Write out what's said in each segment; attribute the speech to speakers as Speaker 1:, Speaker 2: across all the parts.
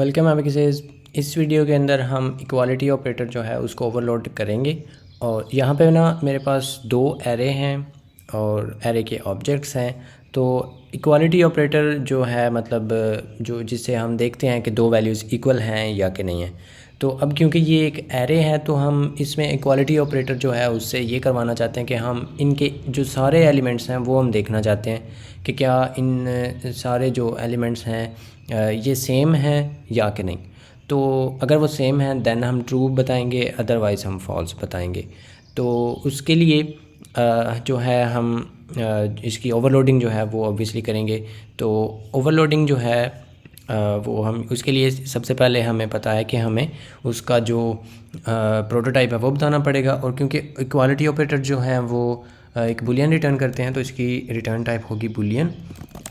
Speaker 1: Welcome आपके से इस वीडियो के अंदर हम इक्वालिटी ऑपरेटर जो है उसको ओवरलोड करेंगे। और यहाँ पे ना मेरे पास दो एरे हैं और एरे के ऑब्जेक्ट्स हैं। तो इक्वालिटी ऑपरेटर जो है मतलब जो जिससे हम देखते हैं कि दो वैल्यूज़ इक्वल हैं या कि नहीं है। तो अब क्योंकि ये एक एरे है तो हम इसमें इक्वालिटी ऑपरेटर जो है उससे ये करवाना चाहते हैं कि हम इनके जो सारे एलिमेंट्स हैं वो हम देखना चाहते हैं कि क्या इन सारे जो एलिमेंट्स हैं ये सेम हैं या कि नहीं। तो अगर वो सेम है देन हम ट्रू बताएंगे, अदरवाइज़ हम फॉल्स बताएंगे। तो उसके लिए जो है हम इसकी ओवरलोडिंग जो है वो ऑब्वियसली करेंगे। तो ओवरलोडिंग जो है वो हम उसके लिए सबसे पहले हमें पता है कि हमें उसका जो प्रोटोटाइप है वो बताना पड़ेगा। और क्योंकि इक्वालिटी ऑपरेटर जो है वो एक बुलियन रिटर्न करते हैं तो इसकी रिटर्न टाइप होगी बुलियन।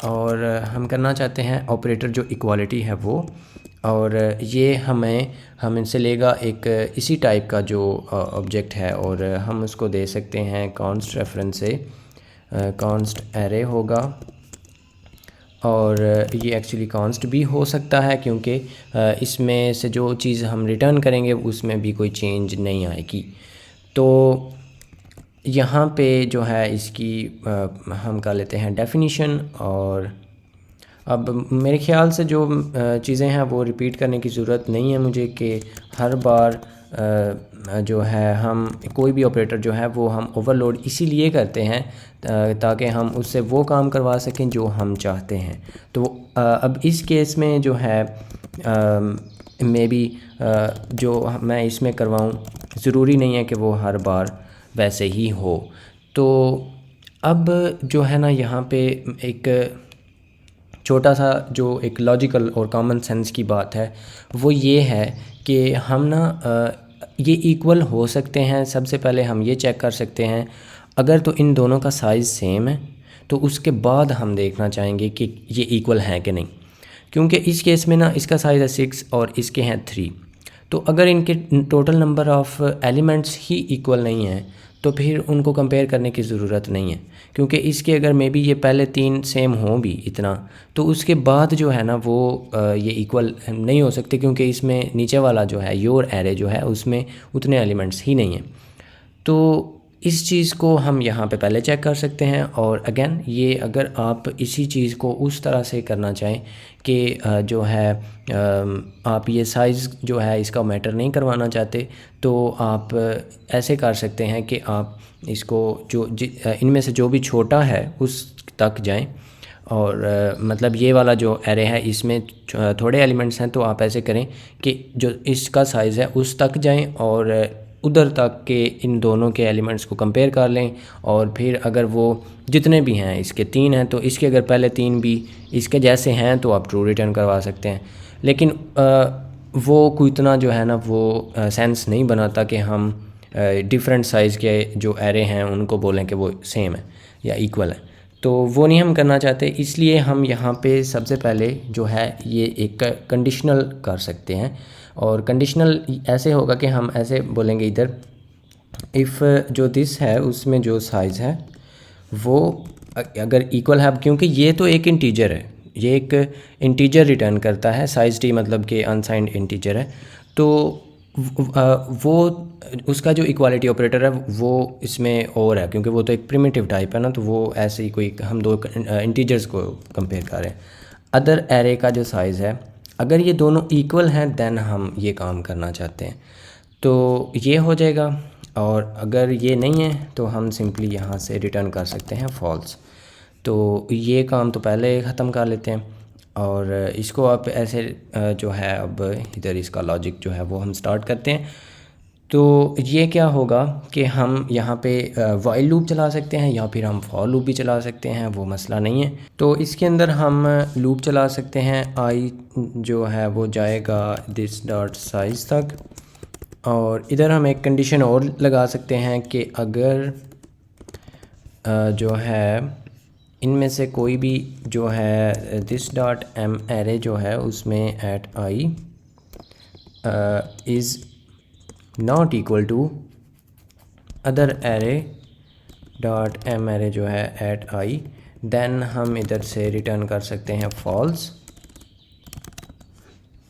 Speaker 1: और हम करना चाहते हैं ऑपरेटर जो इक्वालिटी है वो, और ये हम इनसे लेगा एक इसी टाइप का जो ऑब्जेक्ट है और हम उसको दे सकते हैं कॉन्स्ट रेफरेंस से। कॉन्स्ट एरे होगा और ये एक्चुअली कॉन्स्ट भी हो सकता है क्योंकि इसमें से जो चीज़ हम रिटर्न करेंगे उसमें भी कोई चेंज नहीं आएगी। तो यहाँ पे जो है इसकी हम कर लेते हैं डेफिनीशन। और अब मेरे ख़्याल से जो चीज़ें हैं वो रिपीट करने की ज़रूरत नहीं है मुझे कि हर बार जो है हम कोई भी ऑपरेटर जो है वो हम ओवरलोड इसीलिए करते हैं ताकि हम उससे वो काम करवा सकें जो हम चाहते हैं। तो अब इस केस में जो है मे बी जो मैं इसमें करवाऊँ ज़रूरी नहीं है कि वो हर बार वैसे ही हो। तो अब जो है ना यहाँ पे एक छोटा सा जो एक लॉजिकल और कॉमन सेंस की बात है वो ये है कि हम ना ये इक्वल हो सकते हैं। सबसे पहले हम ये चेक कर सकते हैं अगर तो इन दोनों का साइज़ सेम है तो उसके बाद हम देखना चाहेंगे कि ये इक्वल है कि नहीं। क्योंकि इस केस में ना इसका साइज़ है 6 और इसके हैं 3। तो अगर इनके total number of elements he equal नहीं हैं तो फिर उनको कंपेयर करने की ज़रूरत नहीं है। क्योंकि इसके अगर मे बी ये पहले 3 सेम हों भी इतना तो उसके बाद जो है ना वो ये इक्वल नहीं हो सकते क्योंकि इसमें नीचे वाला जो है योर एरे जो है उसमें उतने एलिमेंट्स ही नहीं हैं। तो इस चीज़ को हम यहाँ पे पहले चेक कर सकते हैं। और अगेन ये अगर आप इसी चीज़ को उस तरह से करना चाहें कि जो है आप ये साइज़ जो है इसका मैटर नहीं करवाना चाहते तो आप ऐसे कर सकते हैं कि आप इसको जो इनमें से जो भी छोटा है उस तक जाएं। और मतलब ये वाला जो एरे है इसमें थोड़े एलिमेंट्स हैं तो आप ऐसे करें कि जो इसका साइज़ है उस तक जाएं और उधर तक के इन दोनों के एलिमेंट्स को कंपेयर कर लें। और फिर अगर वो जितने भी हैं इसके 3 हैं तो इसके अगर पहले 3 भी इसके जैसे हैं तो आप ट्रू रिटर्न करवा सकते हैं। लेकिन वो कोई इतना जो है ना वो सेंस नहीं बनाता कि हम डिफरेंट साइज़ के जो एरे हैं उनको बोलें कि वो सेम है या इक्वल है। तो वो नहीं हम करना चाहते, इसलिए हम यहाँ पे सबसे पहले जो है ये एक कंडीशनल कर सकते हैं। और कंडीशनल ऐसे होगा कि हम ऐसे बोलेंगे इधर इफ़ जो दिस है उसमें जो साइज़ है वो अगर इक्वल है, क्योंकि ये तो एक इंटीजर है, ये एक इंटीजर रिटर्न करता है, साइज़ टी मतलब कि अनसाइंड इंटीजर है। तो वो उसका जो इक्वालिटी ऑपरेटर है वो इसमें और है क्योंकि वो तो एक प्रिमिटिव टाइप है ना। तो वो ऐसे ही कोई हम दो इंटीजर्स को कंपेयर कर रहे हैं। अदर एरे का जो साइज़ है अगर ये दोनों इक्वल हैं देन हम ये काम करना चाहते हैं तो ये हो जाएगा। और अगर ये नहीं है तो हम सिंपली यहाँ से रिटर्न कर सकते हैं फॉल्स। तो ये काम तो पहले ख़त्म कर लेते हैं और इसको आप ऐसे जो है अब इधर इसका लॉजिक जो है वो हम स्टार्ट करते हैं। तो ये क्या होगा कि हम यहाँ पे वाइल लूप चला सकते हैं या फिर हम फॉर लूप भी चला सकते हैं, वो मसला नहीं है। तो इसके अंदर हम लूप चला सकते हैं, आई जो है वो जाएगा दिस डॉट साइज़ तक। और इधर हम एक कंडीशन और लगा सकते हैं कि अगर जो है इनमें से कोई भी जो है दिस डॉट एम एरे जो है उसमें at i is not equal to other array dot M array जो है एट आई, देन हम इधर से रिटर्न कर सकते हैं फॉल्स।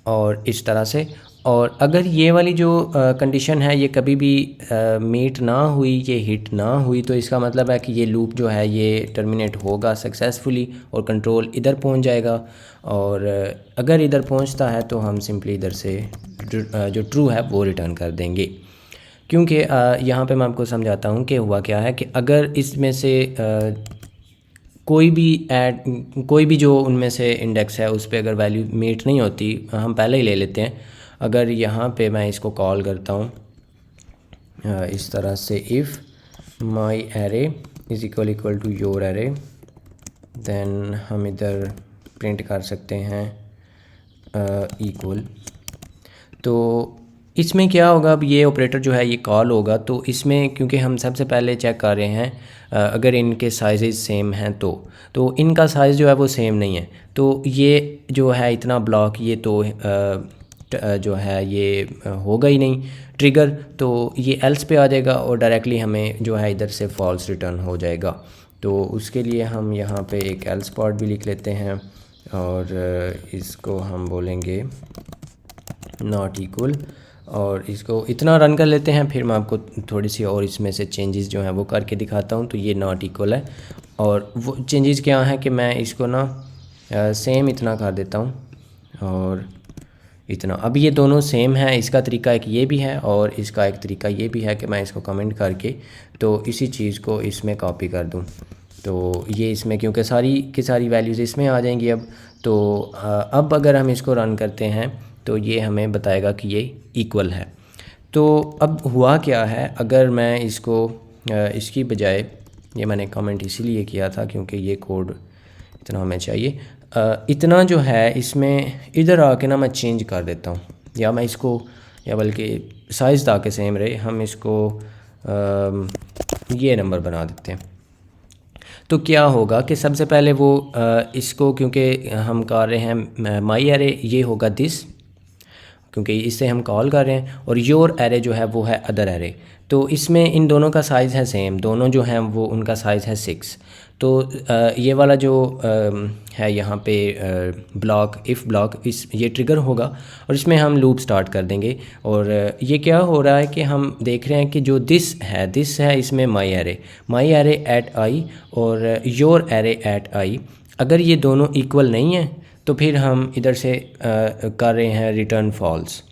Speaker 1: और इस तरह से। और अगर ये वाली जो कंडीशन है ये कभी भी मीट ना हुई, ये हिट ना हुई, तो इसका मतलब है कि ये लूप जो है ये टर्मिनेट होगा सक्सेसफुली और कंट्रोल इधर पहुंच जाएगा। और अगर इधर पहुंचता है तो हम सिंपली इधर से जो ट्रू है वो रिटर्न कर देंगे। क्योंकि यहाँ पे मैं आपको समझाता हूँ कि हुआ क्या है कि अगर इसमें से कोई भी जो उनमें से इंडेक्स है उस पर अगर वैल्यू मीट नहीं होती, हम पहले ही ले लेते हैं। अगर यहाँ पे मैं इसको कॉल करता हूँ इस तरह से, if my array is equal to your array, then हम इधर प्रिंट कर सकते हैं इक्वल। तो इसमें क्या होगा, अब ये ऑपरेटर जो है ये कॉल होगा, तो इसमें क्योंकि हम सबसे पहले चेक कर रहे हैं अगर इनके साइज़ सेम हैं तो इनका साइज़ जो है वो सेम नहीं है, तो ये जो है इतना ब्लॉक ये तो जो है ये होगा ही नहीं ट्रिगर, तो ये एल्स पे आ जाएगा और डायरेक्टली हमें जो है इधर से फॉल्स रिटर्न हो जाएगा। तो उसके लिए हम यहाँ पे एक एल्स पार्ट भी लिख लेते हैं और इसको हम बोलेंगे नॉट इक्वल, और इसको इतना रन कर लेते हैं। फिर मैं आपको थोड़ी सी और इसमें से चेंजेस जो हैं वो करके दिखाता हूँ। तो ये नॉट इक्वल है और वो चेंजेस क्या हैं कि मैं इसको ना सेम इतना कर देता हूँ और इतना। अब ये दोनों सेम है, इसका तरीका एक ये भी है और इसका एक तरीका ये भी है कि मैं इसको कमेंट करके तो इसी चीज़ को इसमें कॉपी कर दूँ। तो ये इसमें क्योंकि सारी की सारी वैल्यूज़ इसमें आ जाएंगी अब। तो अब अगर हम इसको रन करते हैं तो ये हमें बताएगा कि ये इक्वल है। तो अब हुआ क्या है, अगर मैं इसको इसकी बजाय, ये मैंने कमेंट इसीलिए किया था क्योंकि ये कोड इतना हमें चाहिए, इतना जो है इसमें इधर आके ना मैं चेंज कर देता हूँ, या मैं इसको, या बल्कि साइज़ ताकि सेम रहे, हम इसको ये नंबर बना देते हैं। तो क्या होगा कि सबसे पहले वो इसको, क्योंकि हम कर रहे हैं माई एरे, ये होगा दिस, क्योंकि इससे हम कॉल कर रहे हैं, और योर एरे जो है वो है अदर एरे। तो इसमें इन दोनों का साइज़ है सेम, दोनों जो हैं वो उनका साइज़ है 6। तो ये वाला जो है यहाँ पे ब्लॉक, इफ़ ब्लॉक, इस ये ट्रिगर होगा और इसमें हम लूप स्टार्ट कर देंगे। और ये क्या हो रहा है कि हम देख रहे हैं कि जो दिस है इसमें माई एरे एट आई और योर एरे एट आई, अगर ये दोनों इक्वल नहीं हैं तो फिर हम इधर से कर रहे हैं रिटर्न फॉल्स।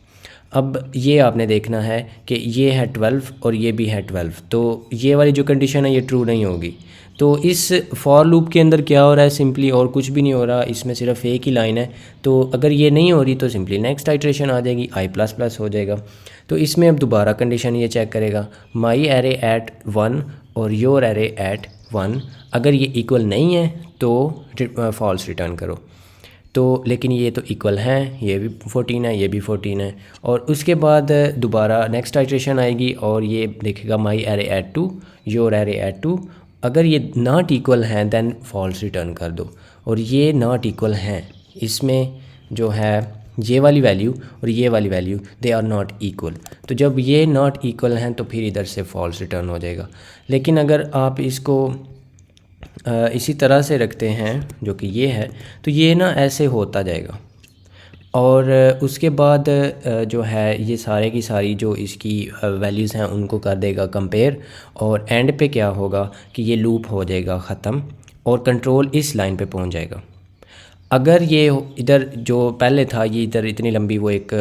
Speaker 1: अब ये आपने देखना है कि ये है 12 और ये भी है 12, तो ये वाली जो कंडीशन है ये ट्रू नहीं होगी। तो इस फॉर लूप के अंदर क्या हो रहा है, सिंपली और कुछ भी नहीं हो रहा, इसमें सिर्फ एक ही लाइन है। तो अगर ये नहीं हो रही तो सिंपली नेक्स्ट आइट्रेशन आ जाएगी, i++ हो जाएगा। तो इसमें अब दोबारा कंडीशन ये चेक करेगा, माई एरे एट 1 और योर एरे एट 1, अगर ये इक्वल नहीं है तो फॉल्स रिटर्न करो। तो लेकिन ये तो इक्वल हैं, ये भी 14 है, ये भी 14 है। और उसके बाद दोबारा नेक्स्ट आइट्रेशन आएगी और ये देखेगा my array at 2, your array at 2, अगर ये नॉट इक्वल हैं देन फॉल्स रिटर्न कर दो। और ये नॉट इक्वल हैं, इसमें जो है ये वाली वैल्यू और ये वाली value they are not equal. तो जब ये नॉट इक्वल हैं तो फिर इधर से फॉल्स रिटर्न हो जाएगा। लेकिन अगर आप इसको इसी तरह से रखते हैं जो कि ये है, तो ये ना ऐसे होता जाएगा। और उसके बाद जो है ये सारे की सारी जो इसकी वैल्यूज़ हैं उनको कर देगा कंपेयर, और एंड पे क्या होगा कि ये लूप हो जाएगा ख़त्म और कंट्रोल इस लाइन पे पहुंच जाएगा। अगर ये इधर जो पहले था ये इधर इतनी लंबी वो एक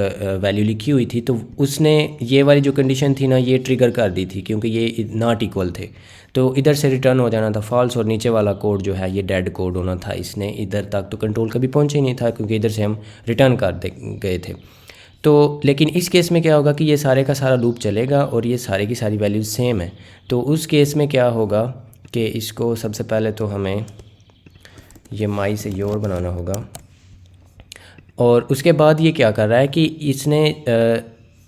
Speaker 1: वैल्यू लिखी हुई थी, तो उसने ये वाली जो कंडीशन थी ना ये ट्रिगर कर दी थी क्योंकि ये नॉट इक्वल थे। तो इधर से रिटर्न हो जाना था फॉल्स और नीचे वाला कोड जो है ये डेड कोड होना था। इसने इधर तक तो कंट्रोल कभी पहुंचे ही नहीं था क्योंकि इधर से हम रिटर्न कर दे गए थे। तो लेकिन इस केस में क्या होगा कि ये सारे का सारा लूप चलेगा और ये सारे की सारी वैल्यूज़ सेम है। तो उस केस में क्या होगा कि इसको सबसे पहले तो हमें ये माई से योर बनाना होगा, और उसके बाद ये क्या कर रहा है कि इसने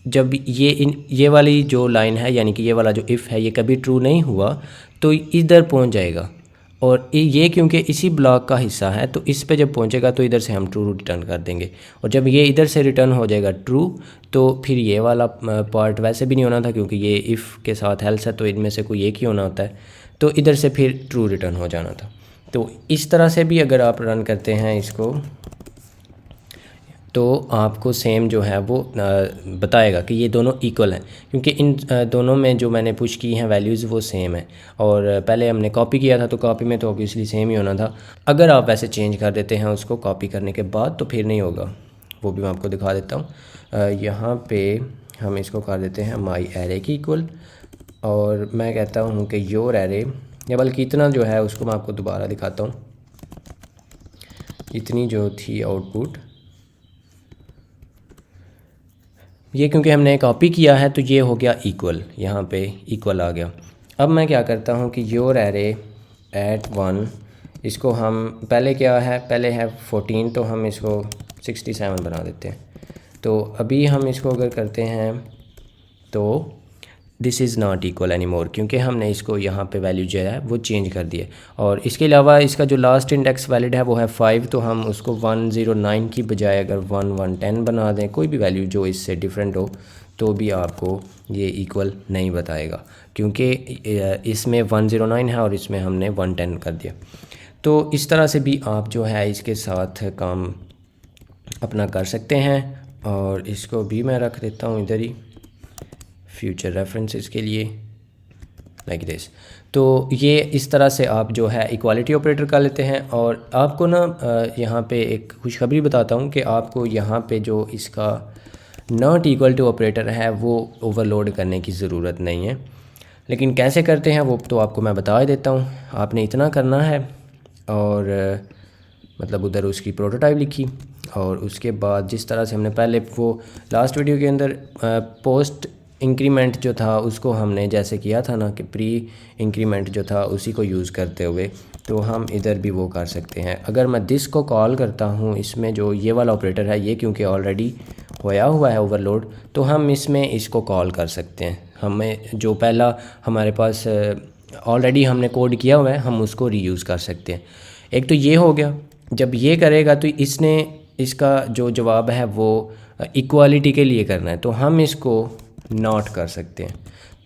Speaker 1: जब ये वाली जो लाइन है यानी कि ये वाला जो इफ़ है ये कभी ट्रू नहीं हुआ तो इधर पहुंच जाएगा, और ये क्योंकि इसी ब्लॉक का हिस्सा है तो इस पे जब पहुंचेगा तो इधर से हम ट्रू रिटर्न कर देंगे। और जब ये इधर से रिटर्न हो जाएगा ट्रू तो फिर ये वाला पार्ट वैसे भी नहीं होना था क्योंकि ये इफ़ के साथ हेल्स है तो इनमें से कोई एक ही होना होता है, तो इधर से फिर ट्रू रिटर्न हो जाना था। तो इस तरह से भी अगर आप रन करते हैं इसको तो आपको सेम जो है वो बताएगा कि ये दोनों इक्वल हैं, क्योंकि इन दोनों में जो मैंने पुश की हैं वैल्यूज़ वो सेम है। और पहले हमने कॉपी किया था तो कॉपी में तो ऑब्वियसली सेम ही होना था। अगर आप वैसे चेंज कर देते हैं उसको कॉपी करने के बाद तो फिर नहीं होगा, वो भी मैं आपको दिखा देता हूँ। यहाँ पे हम इसको कर देते हैं माई एरे की इक्वल, और मैं कहता हूँ कि योर एरे, या बल्कि इतना जो है उसको मैं आपको दोबारा दिखाता हूँ। इतनी जो थी आउटपुट, ये क्योंकि हमने कॉपी किया है तो ये हो गया इक्वल, यहाँ पे इक्वल आ गया। अब मैं क्या करता हूँ कि योर एरे एट 1, इसको हम पहले क्या है, पहले है 14 तो हम इसको 67 बना देते हैं। तो अभी हम इसको अगर करते हैं तो this is not equal any more, क्योंकि हमने इसको यहाँ पे वैल्यू जो है वो चेंज कर दिया। और इसके अलावा इसका जो लास्ट इंडेक्स वैलिड है वो है 5, तो हम उसको 109 की बजाय अगर 110 बना दें, कोई भी वैल्यू जो इससे डिफरेंट हो, तो भी आपको ये इक्वल नहीं बताएगा, क्योंकि इसमें 109 है और इसमें हमने 110 कर दिया। तो इस तरह से भी आप जो है इसके साथ काम अपना कर सकते हैं। और इसको भी मैं रख देता हूँ इधर ही फ्यूचर रेफरेंसेस के लिए, लाइक दिस। तो ये इस तरह से आप जो है इक्वालिटी ऑपरेटर कर लेते हैं। और आपको ना यहाँ पे एक खुशखबरी बताता हूँ कि आपको यहाँ पे जो इसका नॉट इक्वल टू ऑपरेटर है वो ओवरलोड करने की ज़रूरत नहीं है। लेकिन कैसे करते हैं वो तो आपको मैं बता देता हूँ। आपने इतना करना है, और मतलब उधर उसकी प्रोटोटाइप लिखी, और उसके बाद जिस तरह से हमने पहले वो लास्ट वीडियो के अंदर पोस्ट इंक्रीमेंट जो था उसको हमने जैसे किया था ना कि प्री इंक्रीमेंट जो था उसी को यूज़ करते हुए, तो हम इधर भी वो कर सकते हैं। अगर मैं दिस को कॉल करता हूँ, इसमें जो ये वाला ऑपरेटर है ये क्योंकि ऑलरेडी होया हुआ है ओवरलोड, तो हम इसमें इसको कॉल कर सकते हैं। हमें जो पहला हमारे पास ऑलरेडी हमने कोड किया हुआ है हम उसको रीयूज़ कर सकते हैं। एक तो ये हो गया। जब ये करेगा तो इसने इसका जो जवाब है वो इक्वालिटी के लिए करना है, तो हम इसको नॉट कर सकते हैं।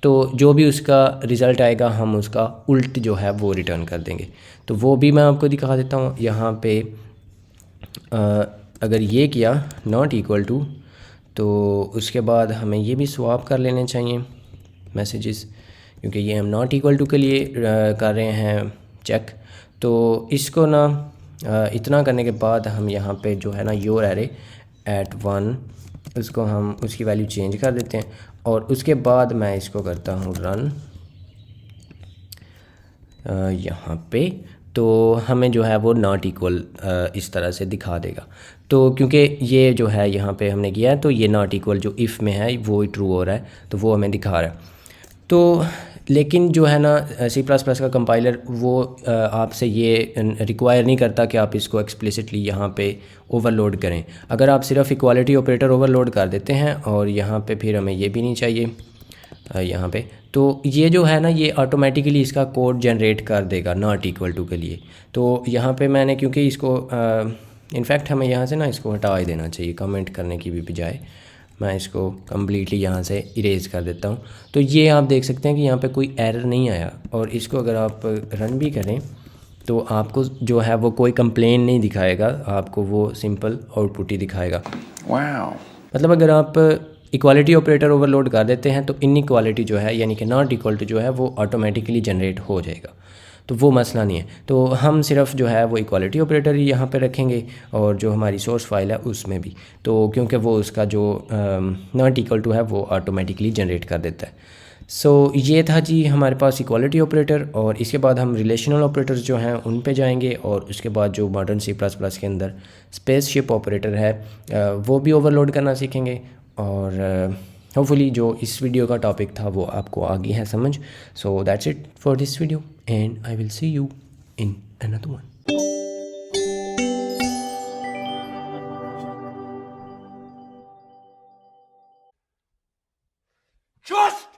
Speaker 1: तो जो भी उसका रिज़ल्ट आएगा हम उसका उल्ट जो है वो रिटर्न कर देंगे। तो वो भी मैं आपको दिखा देता हूँ। यहाँ पे अगर ये किया नॉट इक्वल टू, तो उसके बाद हमें ये भी स्वैप कर लेने चाहिए मैसेजेस, क्योंकि ये हम नॉट इक्वल टू के लिए कर रहे हैं चेक। तो इसको ना इतना करने के बाद हम यहाँ पे जो है ना योर एरे एट 1, उसको हम उसकी वैल्यू चेंज कर देते हैं। और उसके बाद मैं इसको करता हूँ रन यहाँ पे, तो हमें जो है वो नॉट इक्वल इस तरह से दिखा देगा। तो क्योंकि ये जो है यहाँ पे हमने किया है तो ये नॉट इक्वल जो इफ़ में है वो ट्रू हो रहा है, तो वो हमें दिखा रहा है। तो लेकिन जो है ना सी प्लस प्लस का कंपाइलर वो आपसे ये रिक्वायर नहीं करता कि आप इसको एक्सप्लिसिटली यहाँ पे ओवरलोड करें। अगर आप सिर्फ इक्वालिटी ऑपरेटर ओवरलोड कर देते हैं और यहाँ पे फिर हमें ये भी नहीं चाहिए यहाँ पे, तो ये जो है ना ये ऑटोमेटिकली इसका कोड जनरेट कर देगा नॉट इक्वल टू के लिए। तो यहाँ पे मैंने क्योंकि इसको इनफैक्ट हमें यहाँ से ना इसको हटा ही देना चाहिए कमेंट करने की भी बजाय। मैं इसको कम्प्लीटली यहाँ से इरेज कर देता हूँ। तो ये आप देख सकते हैं कि यहाँ पे कोई एरर नहीं आया, और इसको अगर आप रन भी करें तो आपको जो है वो कोई कंप्लेन नहीं दिखाएगा, आपको वो सिंपल आउटपुट ही दिखाएगा। वाओ। मतलब अगर आप इक्वालिटी ऑपरेटर ओवरलोड कर देते हैं तो इनइक्वालिटी जो है यानी कि नॉट इक्वल टू जो है वो ऑटोमेटिकली जनरेट हो जाएगा, तो वो मसला नहीं है। तो हम सिर्फ जो है वो इक्वालिटी ऑपरेटर ही यहाँ पे रखेंगे, और जो हमारी सोर्स फाइल है उसमें भी, तो क्योंकि वो उसका जो नॉट इक्वल टू है वो ऑटोमेटिकली जनरेट कर देता है। सो ये था जी हमारे पास इक्वालिटी ऑपरेटर। और इसके बाद हम रिलेशनल ऑपरेटर्स जो हैं उन पे जाएंगे, और उसके बाद जो मॉडर्न सी प्लस प्लस के अंदर स्पेसशिप ऑपरेटर है वो भी ओवरलोड करना सीखेंगे। और होपफुली जो इस वीडियो का टॉपिक था वो आपको आ गई है समझ। So that's it for this video and I will see you in another one.
Speaker 2: Just